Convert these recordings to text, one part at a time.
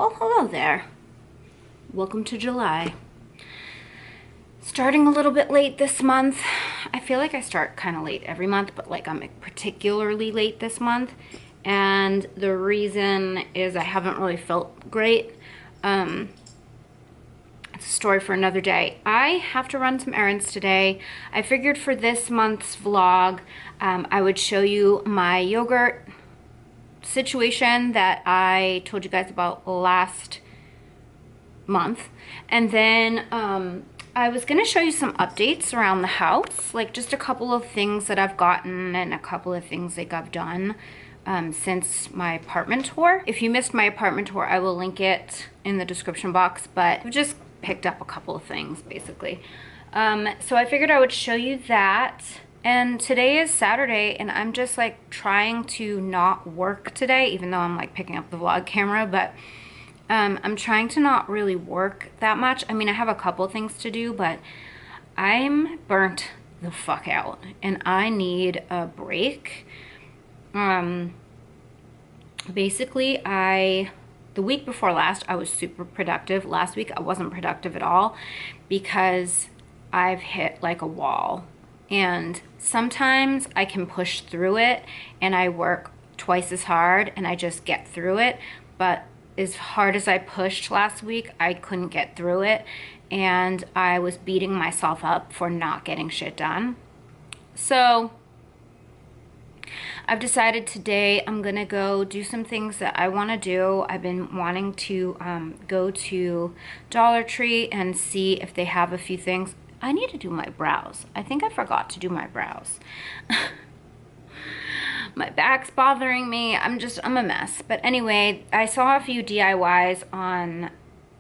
Well, hello there. Welcome to July. Starting a little bit late this month. I feel like I start kind of late every month, but like I'm particularly late this month. And the reason is I haven't really felt great. It's a story for another day. I have to run some errands today. I figured for this month's vlog, I would show you my yogurt situation that I told you guys about last month. And then I was gonna show you some updates around the house, like just a couple of things that I've gotten and a couple of things like I've done since my apartment tour. If you missed my apartment tour, I will link it in the description box, but I've just picked up a couple of things basically. So I figured I would show you that. And today is Saturday and I'm just like trying to not work today, even though I'm like picking up the vlog camera, but I'm trying to not really work that much. I mean, I have a couple things to do, but I'm burnt the fuck out and I need a break. Basically, the week before last, I was super productive. Last week, I wasn't productive at all because I've hit like a wall. And sometimes I can push through it and I work twice as hard and I just get through it. But as hard as I pushed last week, I couldn't get through it. And I was beating myself up for not getting shit done. So I've decided today I'm gonna go do some things that I want to do. I've been wanting to go to Dollar Tree and see if they have a few things. I need to do my brows. I think I forgot to do my brows. My back's bothering me. I'm a mess. But anyway, I saw a few DIYs on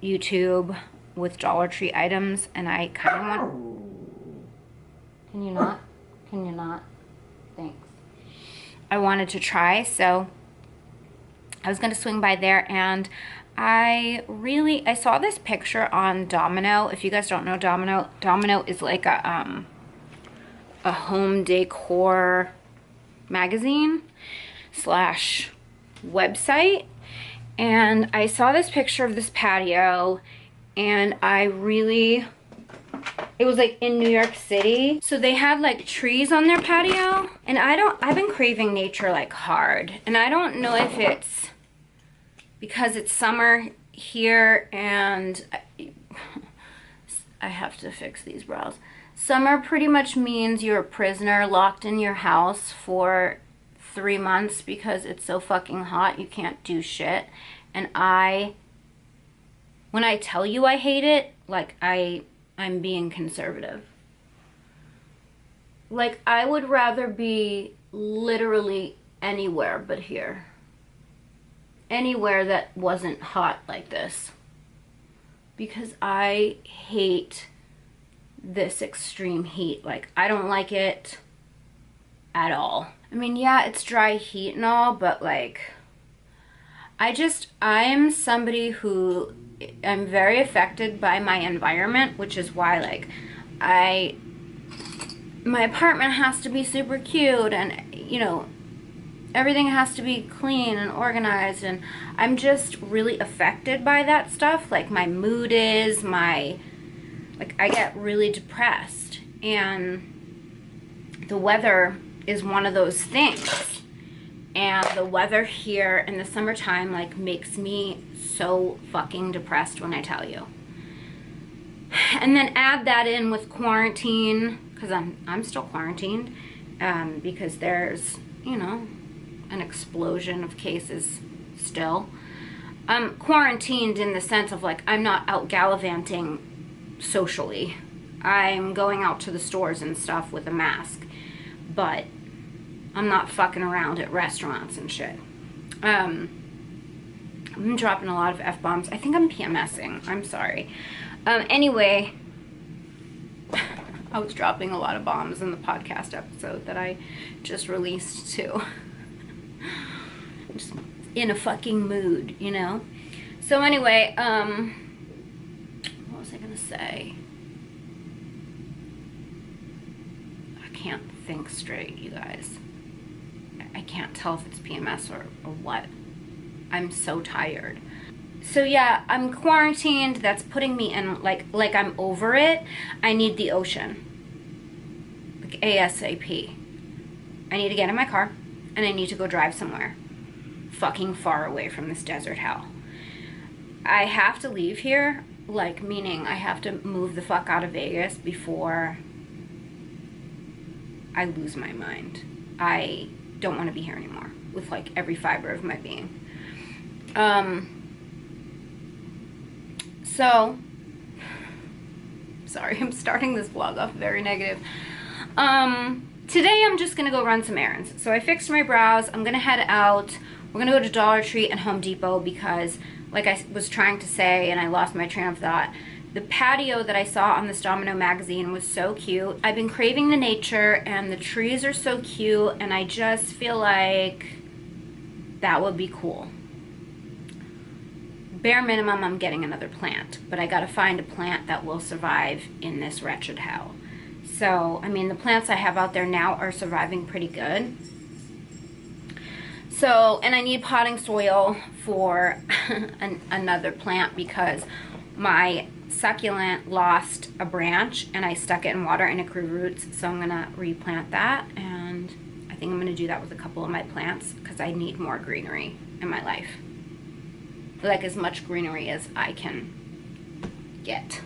YouTube with Dollar Tree items and I kind of want... Can you not? Can you not? Thanks. I wanted to try, so I was going to swing by there, and I saw this picture on Domino. If you guys don't know Domino is like a home decor magazine slash website, and I saw this picture of this patio, and it was like in New York City. So they had like trees on their patio, and I've been craving nature like hard, and I don't know if it's because it's summer here and I have to fix these brows. Summer pretty much means you're a prisoner locked in your house for 3 months because it's so fucking hot you can't do shit. And when I tell you I hate it, like I'm being conservative. Like I would rather be literally anywhere but here. Anywhere that wasn't hot like this. Because I hate this extreme heat. Like I don't like it at all. I mean, yeah, it's dry heat and all, but like I'm somebody who I'm very affected by my environment, which is why like my apartment has to be super cute and you know everything has to be clean and organized, and I'm just really affected by that stuff. Like my mood is I get really depressed, and the weather is one of those things. And the weather here in the summertime like makes me so fucking depressed when I tell you. And then add that in with quarantine, because I'm still quarantined, because there's, you know, an explosion of cases still. I'm quarantined in the sense of like I'm not out gallivanting socially. I'm going out to the stores and stuff with a mask, but I'm not fucking around at restaurants and shit. I'm dropping a lot of F-bombs. I think I'm PMSing. I'm sorry. Anyway, I was dropping a lot of bombs in the podcast episode that I just released too. Just in a fucking mood, you know? So anyway, what was I gonna say? I can't think straight, you guys. I can't tell if it's PMS or what. I'm so tired. So yeah, I'm quarantined. That's putting me in like I'm over it. I need the ocean. Like ASAP. I need to get in my car and I need to go drive somewhere fucking far away from this desert hell. I have to leave here, like meaning I have to move the fuck out of Vegas before I lose my mind. I don't want to be here anymore with like every fiber of my being. So, sorry, I'm starting this vlog off very negative. Today I'm just gonna go run some errands. So I fixed my brows. I'm gonna head out. We're gonna go to Dollar Tree and Home Depot because, like I was trying to say, and I lost my train of thought, the patio that I saw on this Domino magazine was so cute. I've been craving the nature, and the trees are so cute, and I just feel like that would be cool. Bare minimum, I'm getting another plant, but I gotta find a plant that will survive in this wretched hell. So, I mean, the plants I have out there now are surviving pretty good. So, and I need potting soil for another plant because my succulent lost a branch and I stuck it in water and it grew roots. So I'm gonna replant that, and I think I'm gonna do that with a couple of my plants because I need more greenery in my life. Like as much greenery as I can get.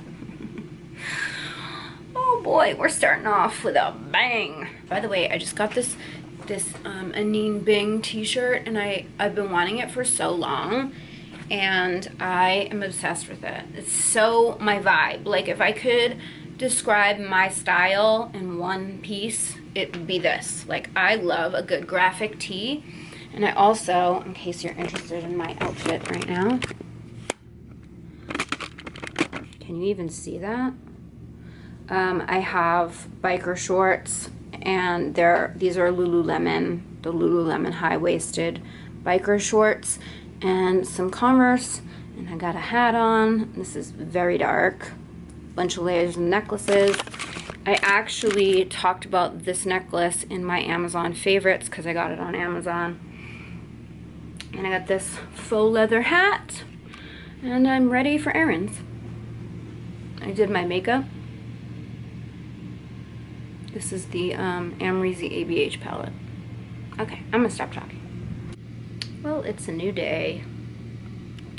Oh boy, we're starting off with a bang. By the way, I just got this Anine Bing t-shirt, and I've been wanting it for so long, and I am obsessed with it. It's so my vibe. Like if I could describe my style in one piece, it would be this. Like I love a good graphic tee. And I also, in case you're interested in my outfit right now, can you even see that? I have biker shorts, and these are Lululemon, the Lululemon high-waisted biker shorts, and some Converse, and I got a hat on. This is very dark. Bunch of layers and necklaces. I actually talked about this necklace in my Amazon favorites because I got it on Amazon. And I got this faux leather hat, and I'm ready for errands. I did my makeup. This is the Amrezy ABH palette. Okay, I'm gonna stop talking. Well, it's a new day.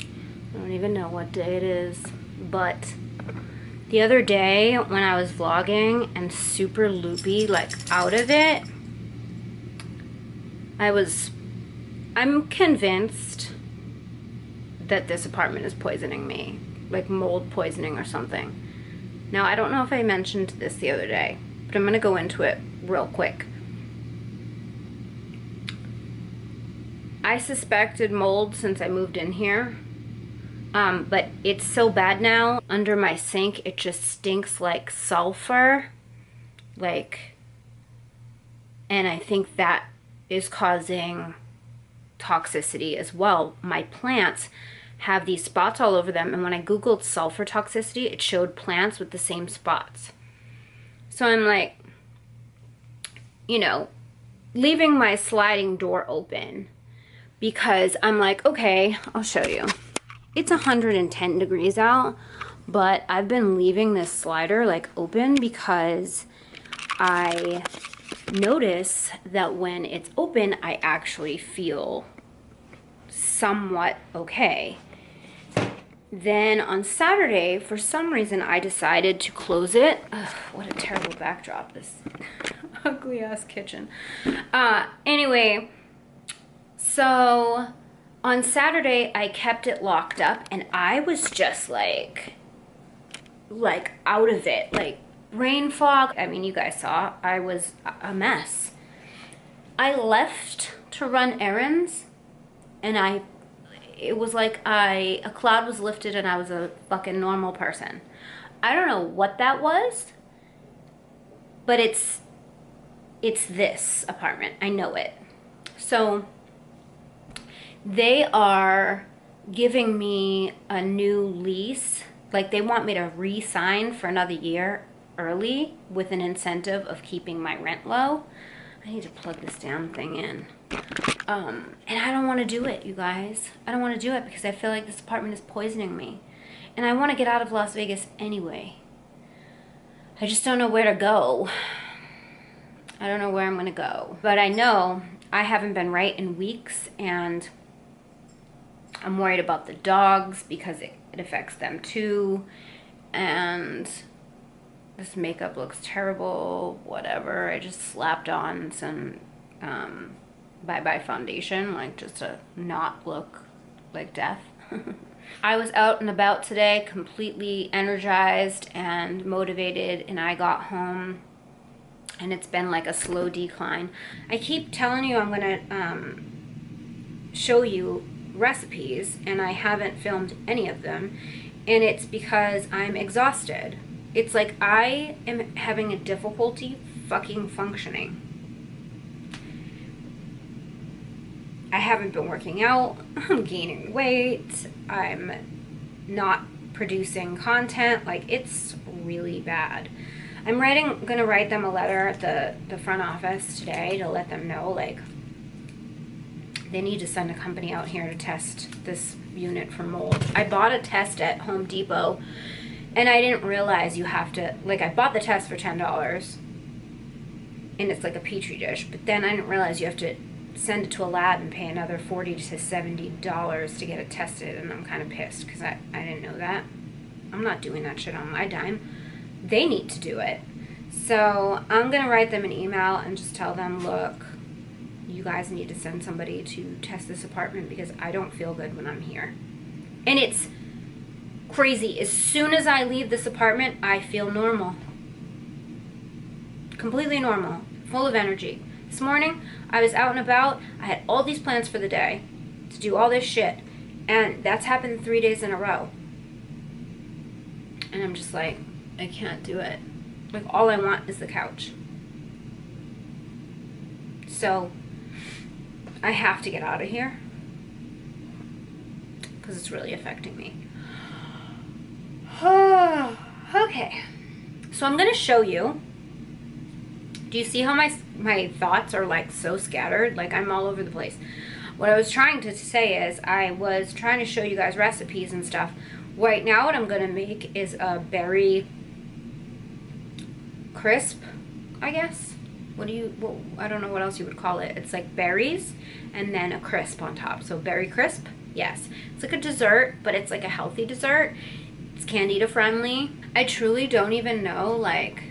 I don't even know what day it is, but the other day when I was vlogging and super loopy, like out of it, I'm convinced that this apartment is poisoning me, like mold poisoning or something. Now, I don't know if I mentioned this the other day, but I'm gonna go into it real quick. I suspected mold since I moved in here, but it's so bad now. Under my sink, it just stinks like sulfur, and I think that is causing toxicity as well. My plants have these spots all over them, and when I googled sulfur toxicity, it showed plants with the same spots. So I'm like, you know, leaving my sliding door open because I'm like, okay, I'll show you. It's 110 degrees out, but I've been leaving this slider like open because I notice that when it's open, I actually feel somewhat okay. Then on Saturday, for some reason, I decided to close it. Ugh, what a terrible backdrop, this ugly ass kitchen. Anyway, so on Saturday, I kept it locked up, and I was just like out of it, like brain fog. I mean, you guys saw, I was a mess. I left to run errands, and it was like a cloud was lifted and I was a fucking normal person. I don't know what that was, but it's this apartment. I know it. So they are giving me a new lease. Like they want me to re-sign for another year early with an incentive of keeping my rent low. I need to plug this damn thing in. And I don't want to do it, you guys. I don't want to do it because I feel like this apartment is poisoning me. And I want to get out of Las Vegas anyway. I just don't know where to go. I don't know where I'm going to go. But I know I haven't been right in weeks, and I'm worried about the dogs because it affects them too. And this makeup looks terrible, whatever. I just slapped on some bye-bye foundation, like just to not look like death. I was out and about today, completely energized and motivated, and I got home and it's been like a slow decline. I keep telling you I'm gonna show you recipes, and I haven't filmed any of them, and it's because I'm exhausted. It's like I am having a difficulty fucking functioning. I haven't been working out, I'm gaining weight, I'm not producing content, like it's really bad. I'm gonna write them a letter at the front office today to let them know, like, they need to send a company out here to test this unit for mold. I bought a test at Home Depot, and I didn't realize you have to, like, I bought the test for $10, and it's like a petri dish, but then I didn't realize you have to send it to a lab and pay another $40 to $70 to get it tested, and I'm kind of pissed because I didn't know that. I'm not doing that shit on my dime. They need to do it. So I'm gonna write them an email and just tell them, look, you guys need to send somebody to test this apartment because I don't feel good when I'm here. And it's crazy. As soon as I leave this apartment, I feel normal. Completely normal. Full of energy. This morning, I was out and about. I had all these plans for the day to do all this shit. And that's happened 3 days in a row. And I'm just like, I can't do it. Like, all I want is the couch. So, I have to get out of here. Because it's really affecting me. Okay. So I'm going to show you. Do you see how my thoughts are like so scattered? Like I'm all over the place. What I was trying to say is I was trying to show you guys recipes and stuff. Right now what I'm going to make is a berry crisp, I guess. I don't know what else you would call it. It's like berries and then a crisp on top. So berry crisp, yes. It's like a dessert, but it's like a healthy dessert. It's Candida friendly. I truly don't even know, like,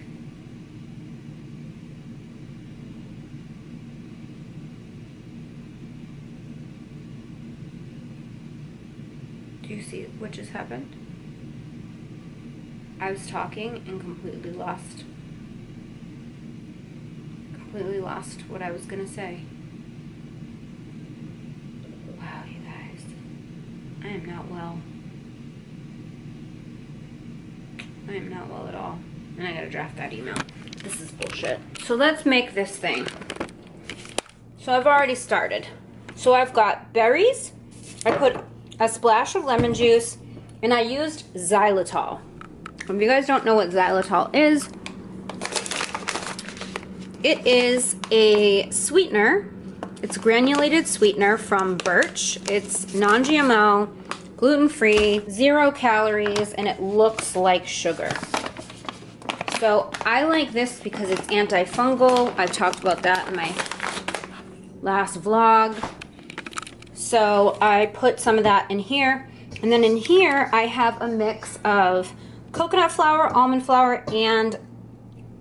do you see what just happened? I was talking and completely lost what I was gonna say. Wow, you guys. I am not well. I am not well at all. And I gotta draft that email. This is bullshit. So let's make this thing. So I've already started. So I've got berries. I put a splash of lemon juice, and I used xylitol. If you guys don't know what xylitol is, it is a sweetener. It's granulated sweetener from Birch. It's non-GMO, gluten-free, 0 calories, and it looks like sugar. So I like this because it's antifungal. I've talked about that in my last vlog. So I put some of that in here. And then in here, I have a mix of coconut flour, almond flour, and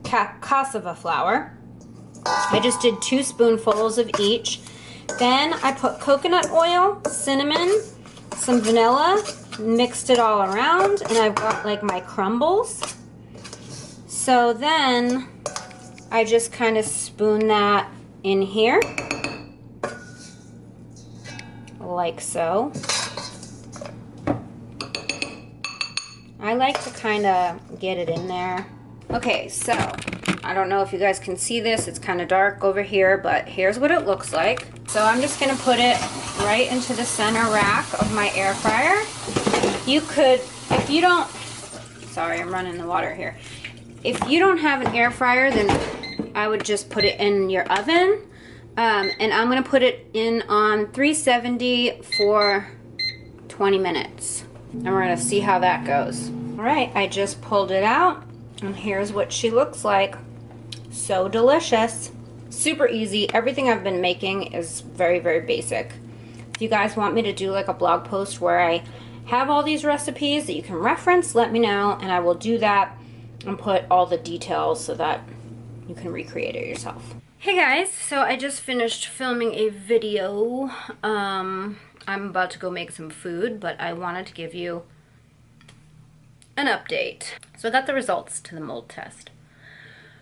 cassava flour. I just did 2 spoonfuls of each. Then I put coconut oil, cinnamon, some vanilla, mixed it all around, and I've got like my crumbles. So then I just kind of spoon that in here, like so. I like to kind of get it in there. Okay, so I don't know if you guys can see this. It's kind of dark over here, but here's what it looks like. So I'm just gonna put it right into the center rack of my air fryer. You could, if you don't, sorry, I'm running the water here. If you don't have an air fryer, then I would just put it in your oven. And I'm gonna put it in on 370 for 20 minutes. And we're gonna see how that goes. All right, I just pulled it out, and here's what she looks like. So delicious. Super easy. Everything I've been making is very, very basic. If you guys want me to do like a blog post where I have all these recipes that you can reference, let me know, and I will do that and put all the details so that you can recreate it yourself. Hey guys, so I just finished filming a video. I'm about to go make some food, but I wanted to give you an update. So I got the results to the mold test.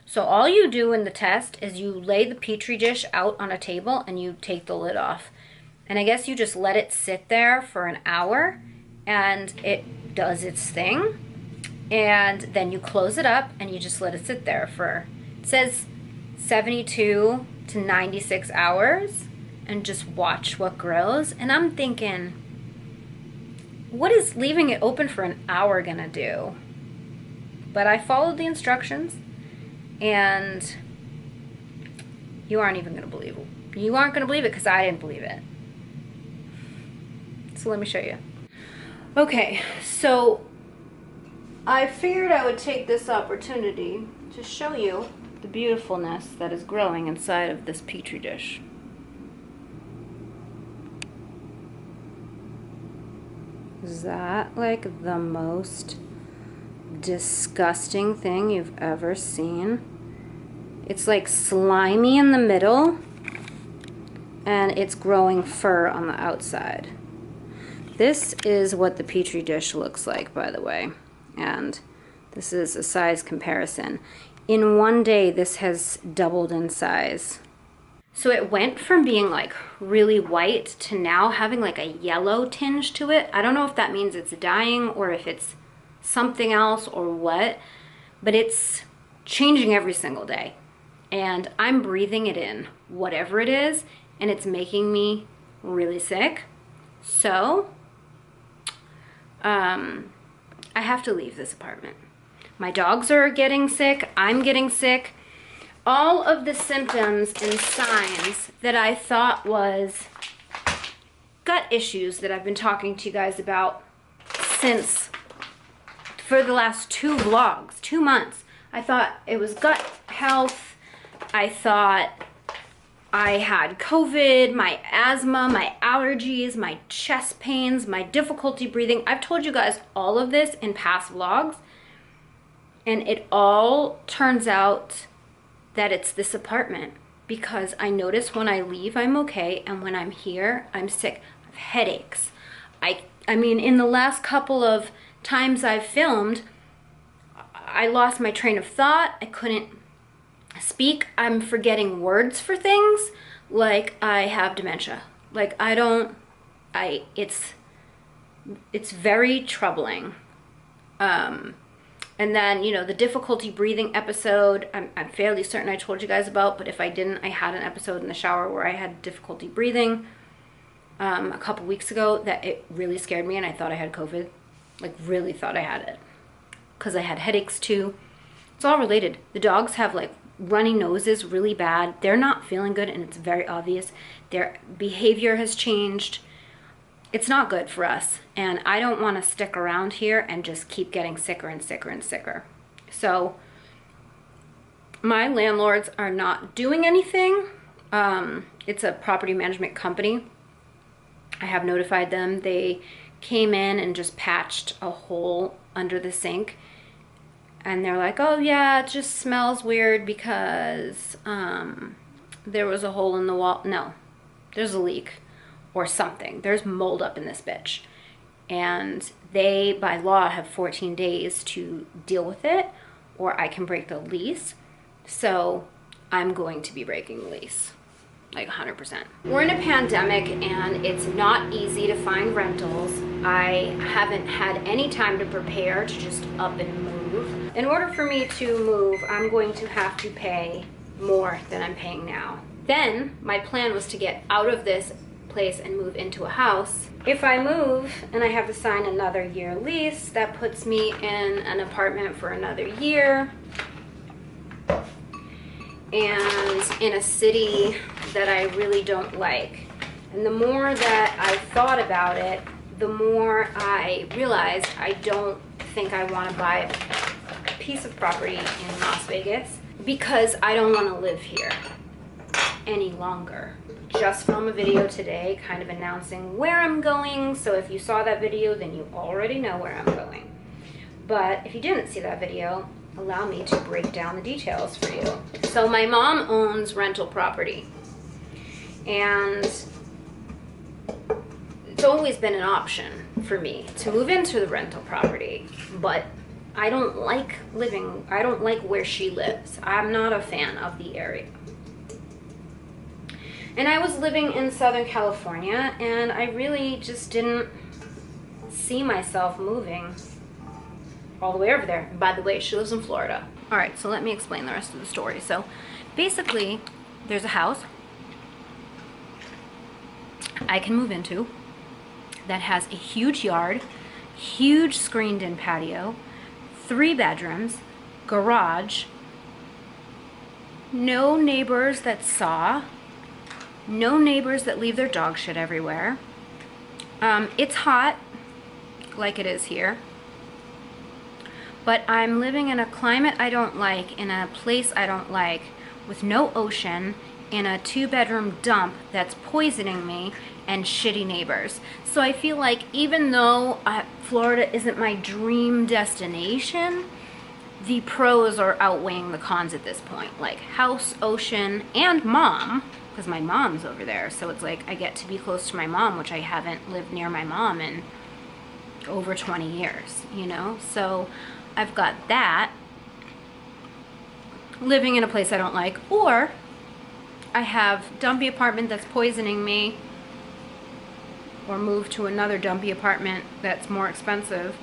So all you do in the test is you lay the Petri dish out on a table and you take the lid off. And I guess you just let it sit there for an hour and it does its thing. And then you close it up and you just let it sit there for, it says 72 to 96 hours, and just watch what grows. And I'm thinking, what is leaving it open for an hour gonna do? But I followed the instructions, and you aren't even gonna believe it. You aren't gonna believe it because I didn't believe it. So let me show you. Okay, so I figured I would take this opportunity to show you the beautifulness that is growing inside of this Petri dish. Is that like the most disgusting thing you've ever seen? It's like slimy in the middle and it's growing fur on the outside. This is what the Petri dish looks like, by the way, and this is a size comparison. In one day, this has doubled in size. So it went from being like really white to now having like a yellow tinge to it. I don't know if that means it's dying or if it's something else or what, but it's changing every single day. And I'm breathing it in, whatever it is, and it's making me really sick. So, I have to leave this apartment. My dogs are getting sick, I'm getting sick. All of the symptoms and signs that I thought was gut issues that I've been talking to you guys about since, for the last 2 vlogs, 2 months. I thought it was gut health. I thought I had COVID, my asthma, my allergies, my chest pains, my difficulty breathing. I've told you guys all of this in past vlogs, and it all turns out that it's this apartment, because I notice when I leave I'm okay, and when I'm here I'm sick. I have headaches. I mean, in the last couple of times I've filmed, I lost my train of thought. I couldn't speak. I'm forgetting words for things, like I have dementia. Like it's very troubling. And then, you know, the difficulty breathing episode, I'm fairly certain I told you guys about, but if I didn't, I had an episode in the shower where I had difficulty breathing a couple weeks ago that it really scared me, and I thought I had COVID. Like, really thought I had it. Because I had headaches too. It's all related. The dogs have like runny noses really bad. They're not feeling good, and it's very obvious. Their behavior has changed. It's not good for us, and I don't want to stick around here and just keep getting sicker and sicker and sicker. So my landlords are not doing anything. It's a property management company. I have notified them. They came in and just patched a hole under the sink, and they're like, oh yeah, it just smells weird because there was a hole in the wall. No, there's a leak or something. There's mold up in this bitch. And they, by law, have 14 days to deal with it, or I can break the lease. So I'm going to be breaking the lease, like 100%. We're in a pandemic, and it's not easy to find rentals. I haven't had any time to prepare to just up and move. In order for me to move, I'm going to have to pay more than I'm paying now. Then my plan was to get out of this place and move into a house. If I move and I have to sign another year lease, that puts me in an apartment for another year and in a city that I really don't like. And the more that I thought about it, the more I realized I don't think I want to buy a piece of property in Las Vegas because I don't want to live here any longer. Just filmed a video today kind of announcing where I'm going, so if you saw that video, then you already know where I'm going. But if you didn't see that video, allow me to break down the details for you. So my mom owns rental property, and it's always been an option for me to move into the rental property, but I don't like where she lives. I'm not a fan of the area. And I was living in Southern California, and I really just didn't see myself moving all the way over there. And by the way, she lives in Florida. All right, so let me explain the rest of the story. So basically, there's a house I can move into that has a huge yard, huge screened-in patio, 3 bedrooms, garage, no neighbors that saw, no neighbors that leave their dog shit everywhere. It's hot, like it is here. But I'm living in a climate I don't like, in a place I don't like, with no ocean, in a 2-bedroom dump that's poisoning me, and shitty neighbors. So I feel like even though Florida isn't my dream destination, the pros are outweighing the cons at this point. Like house, ocean, and mom, because my mom's over there. So it's like I get to be close to my mom, which I haven't lived near my mom in over 20 years, you know? So I've got that, living in a place I don't like, or I have dumpy apartment that's poisoning me, or move to another dumpy apartment that's more expensive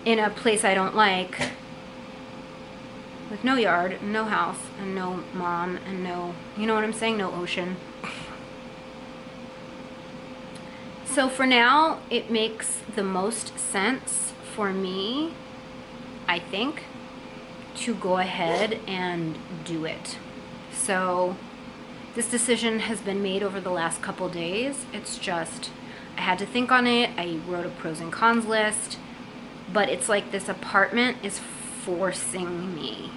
in a place I don't like, with no yard, no house, and no mom, and no, you know what I'm saying, no ocean. So for now, it makes the most sense for me, I think, to go ahead and do it. So this decision has been made over the last couple days. It's just, I had to think on it. I wrote a pros and cons list, but it's like this apartment is forcing me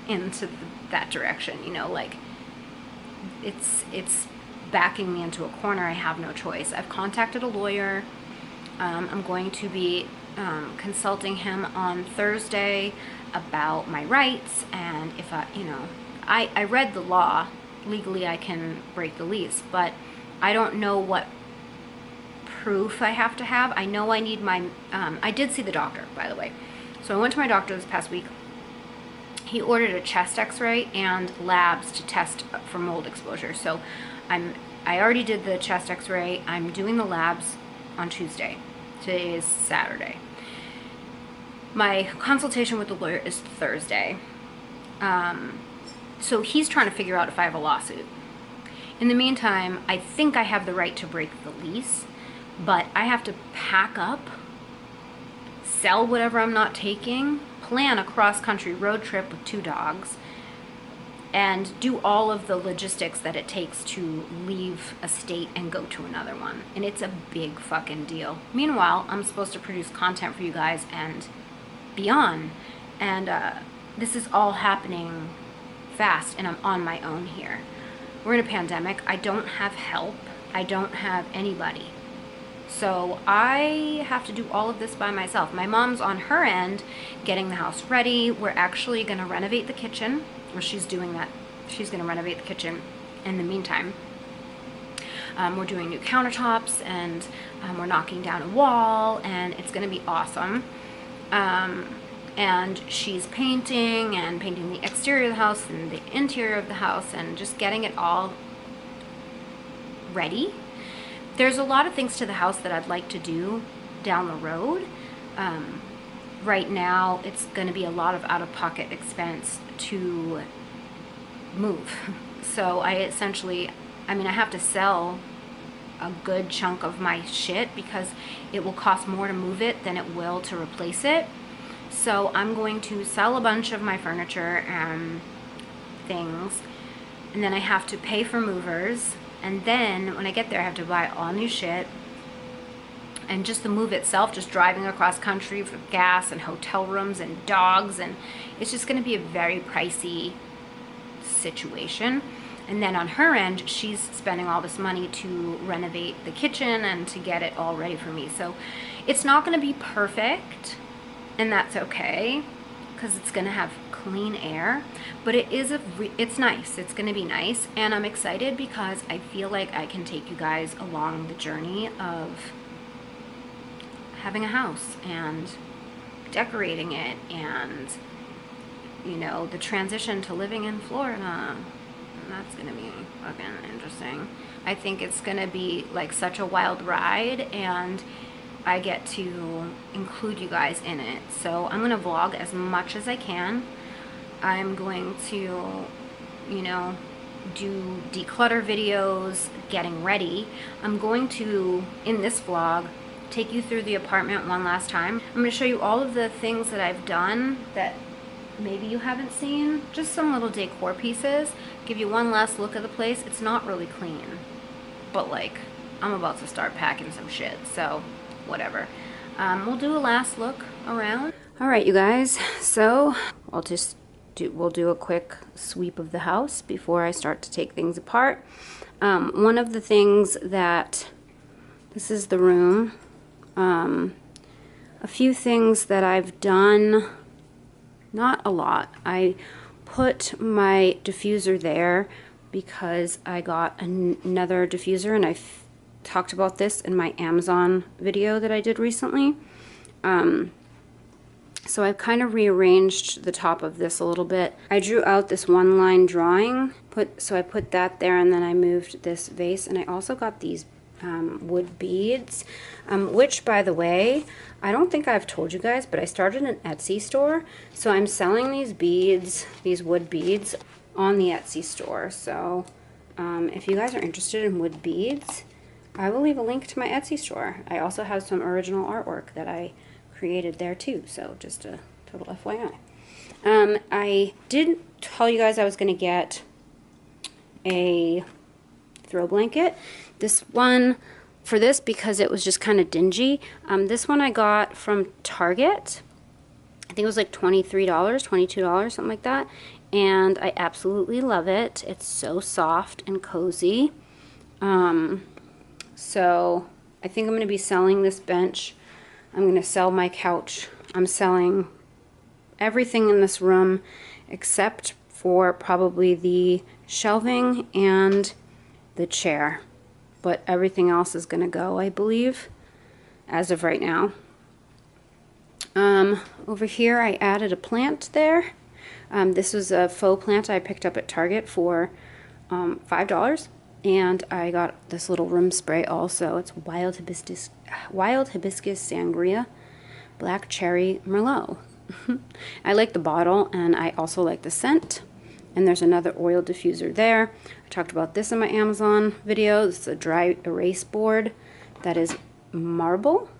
into that direction, you know, like it's backing me into a corner. I have no choice. I've contacted a lawyer. I'm going to be consulting him on Thursday about my rights, and if I read the law. Legally I can break the lease, but I don't know what proof I have to have. I know I need my, I did see the doctor, by the way. So I went to my doctor this past week. He ordered a chest x-ray and labs to test for mold exposure. So I already did the chest x-ray. I'm doing the labs on Tuesday. Today is Saturday. My consultation with the lawyer is Thursday. So he's trying to figure out if I have a lawsuit. In the meantime, I think I have the right to break the lease, but I have to pack up, sell whatever I'm not taking, plan a cross-country road trip with 2 dogs, and do all of the logistics that it takes to leave a state and go to another one. And it's a big fucking deal. Meanwhile, I'm supposed to produce content for you guys and beyond. And this is all happening fast, and I'm on my own here. We're in a pandemic. I don't have help. I don't have anybody. So I have to do all of this by myself. My mom's on her end getting the house ready. We're actually going to renovate the kitchen, or she's doing that. She's going to renovate the kitchen in the meantime. We're doing new countertops, and we're knocking down a wall, and it's going to be awesome. And she's painting the exterior of the house and the interior of the house, and just getting it all ready. There's a lot of things to the house that I'd like to do down the road. Right now, it's going to be a lot of out-of-pocket expense to move. So I have to sell a good chunk of my shit because it will cost more to move it than it will to replace it. So I'm going to sell a bunch of my furniture and things and then I have to pay for movers, and then when I get there I have to buy all new shit. And just the move itself, just driving across country for gas and hotel rooms and dogs, and it's just going to be a very pricey situation. And then on her end, she's spending all this money to renovate the kitchen and to get it all ready for me. So it's not going to be perfect, and that's okay, because it's going to have clean air, but it's nice. It's going to be nice, and I'm excited because I feel like I can take you guys along the journey of having a house and decorating it, and you know, the transition to living in Florida. And that's gonna be fucking interesting. I think it's gonna be like such a wild ride, and I get to include you guys in it. So I'm gonna vlog as much as I can. I'm going to, you know, do declutter videos, getting ready. I'm going to, in this vlog, take you through the apartment one last time. I'm going to show you all of the things that I've done that maybe you haven't seen. Just some little decor pieces. Give you one last look at the place. It's not really clean, but like, I'm about to start packing some shit, so whatever. We'll do a last look around. All right, you guys, so we'll do a quick sweep of the house before I start to take things apart. One of the things that, this is the room. A few things that I've done, not a lot. I put my diffuser there because I got another diffuser, and I've talked about this in my Amazon video that I did recently. So I've kind of rearranged the top of this a little bit. I drew out this one line drawing, so I put that there, and then I moved this vase, and I also got these wood beads, which, by the way, I don't think I've told you guys, but I started an Etsy store, so I'm selling these beads, these wood beads, on the Etsy store. So if you guys are interested in wood beads, I will leave a link to my Etsy store. I also have some original artwork that I created there too, so just a total FYI. I did tell you guys I was going to get a throw blanket. This one, for this, because it was just kind of dingy, this one I got from Target. I think it was like $23, $22, something like that, and I absolutely love it. It's so soft and cozy. So I think I'm going to be selling this bench. I'm going to sell my couch. I'm selling everything in this room except for probably the shelving and the chair. But everything else is going to go, I believe, as of right now. Over here I added a plant there. This was a faux plant I picked up at Target for $5. And I got this little room spray also. It's wild hibiscus sangria, black cherry merlot. I like the bottle, and I also like the scent. And there's another oil diffuser there. I talked about this in my Amazon video. This is a dry erase board that is marble,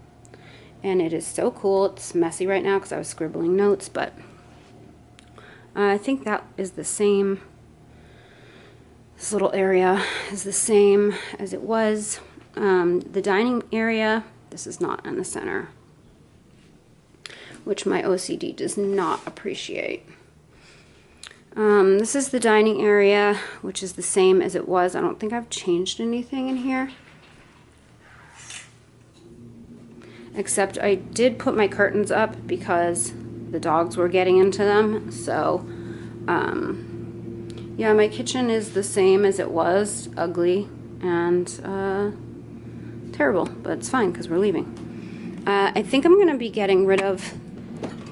and it is so cool. It's messy right now because I was scribbling notes, but I think that is the same. This little area is the same as it was. The dining area, this is not in the center, which my OCD does not appreciate. This is the dining area, which is the same as it was. I don't think I've changed anything in here, except I did put my curtains up because the dogs were getting into them. So yeah, my kitchen is the same as it was, ugly and terrible, but it's fine because we're leaving. I think I'm going to be getting rid of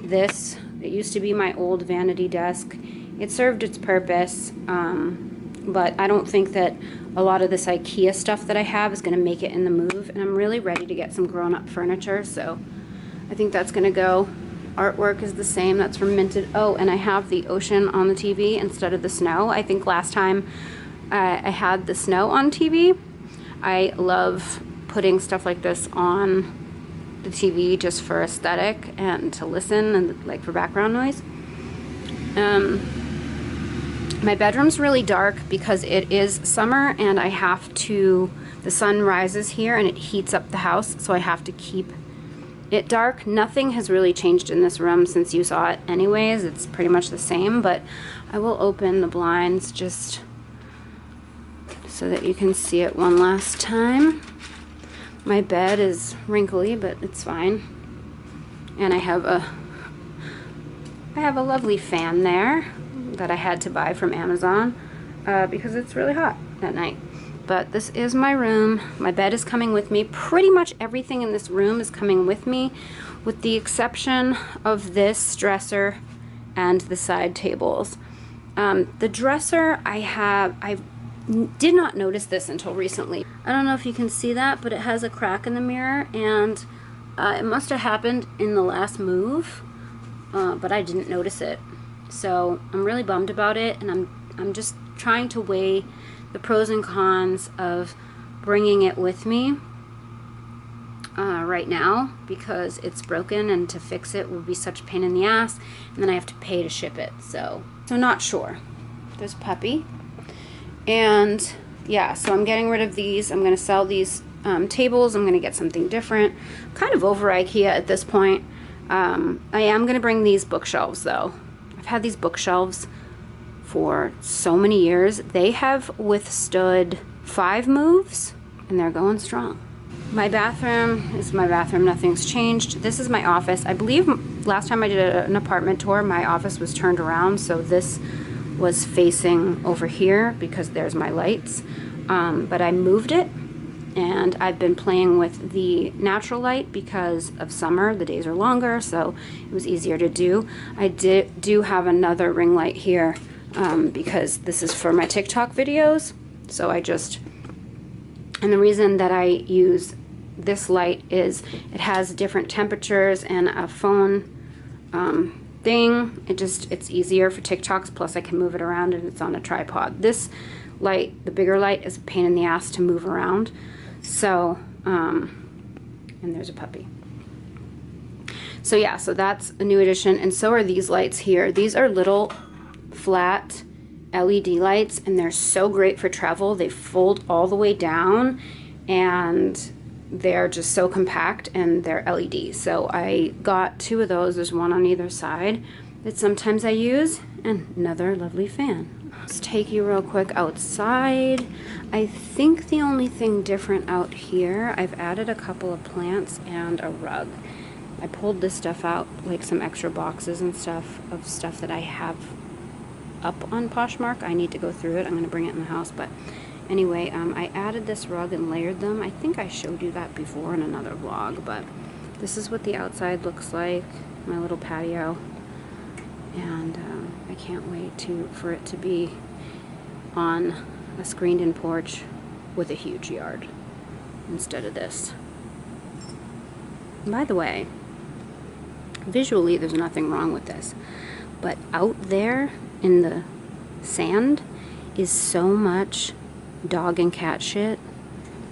this. It used to be my old vanity desk. It served its purpose, but I don't think that a lot of this IKEA stuff that I have is going to make it in the move, and I'm really ready to get some grown-up furniture, so I think that's going to go. Artwork is the same. That's from Minted. Oh, and I have the ocean on the TV instead of the snow. I think last time I had the snow on TV. I love putting stuff like this on the TV just for aesthetic and to listen and like for background noise. My bedroom's really dark because it is summer and I have to, the sun rises here and it heats up the house, so I have to keep it dark. Nothing has really changed in this room since you saw it anyways. It's pretty much the same, but I will open the blinds just so that you can see it one last time. My bed is wrinkly, but it's fine. And I have a lovely fan there that I had to buy from Amazon because it's really hot at night. But this is my room. My bed is coming with me. Pretty much everything in this room is coming with me, with the exception of this dresser and the side tables. The dresser I did not notice this until recently. I don't know if you can see that, but it has a crack in the mirror, and it must have happened in the last move, but I didn't notice it. So I'm really bummed about it, and I'm just trying to weigh the pros and cons of bringing it with me right now, because it's broken and to fix it will be such a pain in the ass, and then I have to pay to ship it. So not sure. There's puppy. And yeah, so I'm getting rid of these. I'm going to sell these tables. I'm going to get something different. I'm kind of over IKEA at this point. I am going to bring these bookshelves though. I've had these bookshelves for so many years. They have withstood 5 moves and they're going strong. My bathroom is my bathroom. Nothing's changed. This is my office. I believe last time I did an apartment tour, my office was turned around, so this was facing over here because there's my lights, but I moved it, and I've been playing with the natural light because of summer. The days are longer, so it was easier to do. I do have another ring light here because this is for my TikTok videos, so and the reason that I use this light is it has different temperatures and a phone thing. It's easier for TikToks, plus I can move it around and it's on a tripod. This light, the bigger light, is a pain in the ass to move around. So and there's a puppy. So yeah, so that's a new addition, and so are these lights here. These are little flat LED lights, and they're so great for travel. They fold all the way down and they're just so compact, and they're LED. So I got 2 of those. There's one on either side that sometimes I use, and another lovely fan. Let's take you real quick outside. I think the only thing different out here, I've added a couple of plants and a rug. I pulled this stuff out, like some extra boxes and stuff of stuff that I have up on Poshmark. I need to go through it. I'm going to bring it in the house, but anyway, I added this rug and layered them. I think I showed you that before in another vlog, but this is what the outside looks like, my little patio, and I can't wait for it to be on a screened-in porch with a huge yard instead of this. And by the way, visually there's nothing wrong with this, but out there in the sand is so much dog and cat shit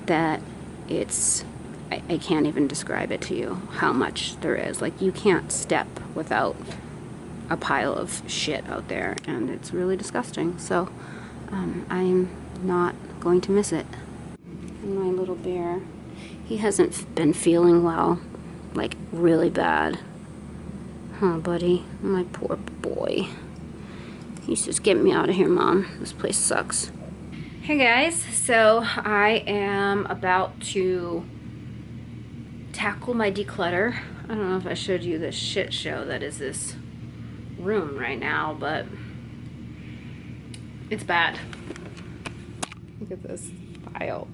that I can't even describe it to you how much there is. Like, you can't step without a pile of shit out there, and it's really disgusting. So I'm not going to miss it. And my little bear, he hasn't been feeling well, like really bad. Huh, buddy? My poor boy. He's just getting me out of here, Mom. This place sucks. Hey guys, so I am about to tackle my declutter. I don't know if I showed you the shit show that is this room right now, but it's bad. Look at this. Piles.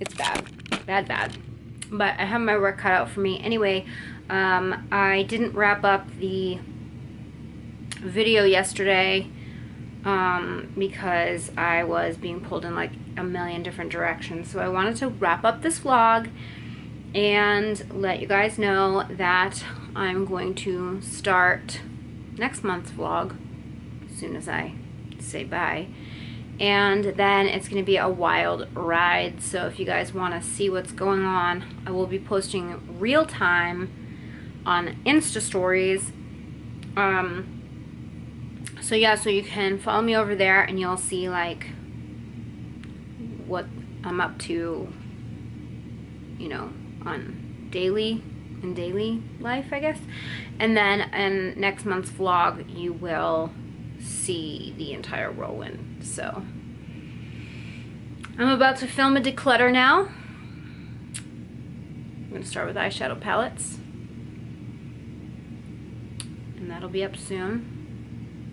It's bad. Bad. But I have my work cut out for me. Anyway, I didn't wrap up the video yesterday because I was being pulled in like a million different directions. So I wanted to wrap up this vlog and let you guys know that I'm going to start next month's vlog as soon as I say bye. And then it's going to be a wild ride. So if you guys want to see what's going on, I will be posting real time on Insta stories. So yeah, so you can follow me over there and you'll see like what I'm up to, you know, on daily life, I guess. And then in next month's vlog, you will see the entire whirlwind. So I'm about to film a declutter now. I'm gonna start with eyeshadow palettes, and that'll be up soon.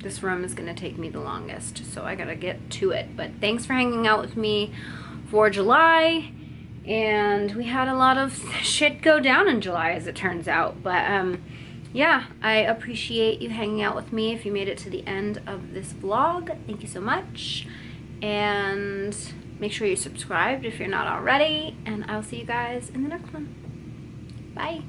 This room is gonna take me the longest, so I gotta get to it. But thanks for hanging out with me for July. And we had a lot of shit go down in July, as it turns out. But yeah, I appreciate you hanging out with me. If you made it to the end of this vlog, thank you so much. And make sure you're subscribed if you're not already. And I'll see you guys in the next one. Bye.